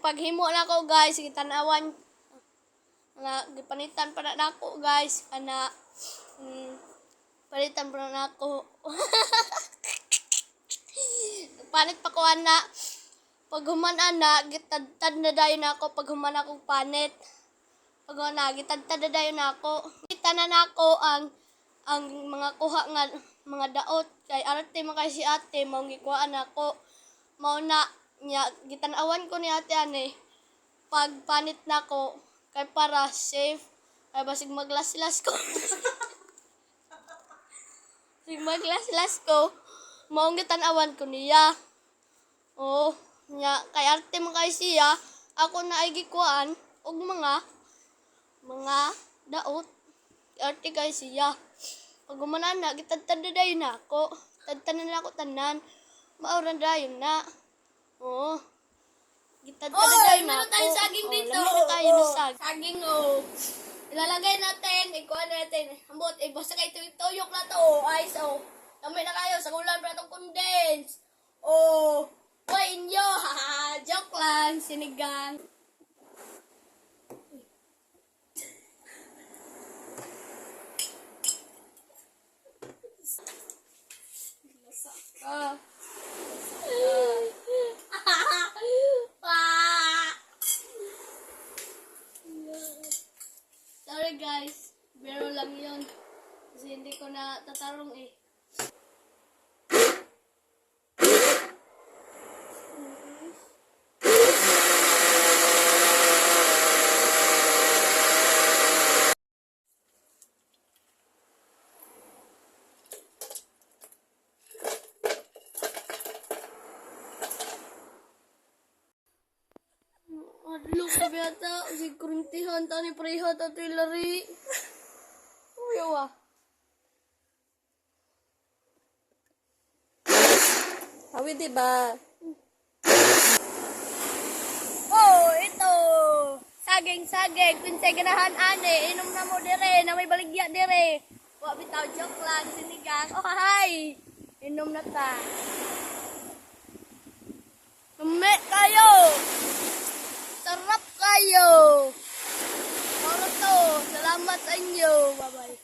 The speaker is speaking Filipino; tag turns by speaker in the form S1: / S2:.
S1: paghimo na ko guys, gitanawan na gipanitan pa na nako guys, ana palitan pa na nako. Panit pa ko ana. Pag human ana, gitadtad na dayon nako pag human akong panit. Pag ana, gitadtad na dayon nako. Kita na nako ang mga kuha nga mga daot kay arte man kay si ate mao gikuhaan nako. Mao na nya gitan-awan ko ni ate ani pag panit nako kay para safe kay basig maglaslas ko. Sig maglaslas ko mao gitan-awan ko niya. Oh, nya kay arte man kay siya ako na ay gikuhaan og mga daot. Arte kay siya. Pag gumanana, gitadtad na dayon nako. Tadtad na ako tanan. Mauran dayon na. Oo. Gitadtad na dayon nako.
S2: Meron tayong saging dito.
S1: Meron tayo na saging.
S2: Saging, ilalagay natin, ikuha natin. Ambot, basta kayo tuyok na to. Ay, so, dami na kayo. Sa ulan pa itong condense. Why inyo? Haha, joke lang, sinigang.
S1: Sorry guys, biro lang yun. Kasi hindi ko na tatarong eh. Adlo ka biyata, si kurintihan ta ni preha ta tilari. Uyawa.
S2: Hawi, diba? Ito! Saging! Pinsay ganahan, ane. Inom na mo dire, na may baligya dire. Bitaw, joke lang, sinigang. Hi! Inom na ta. Lumet kayo! Sarap kayo! Para to, salamat sa inyo. Bye-bye.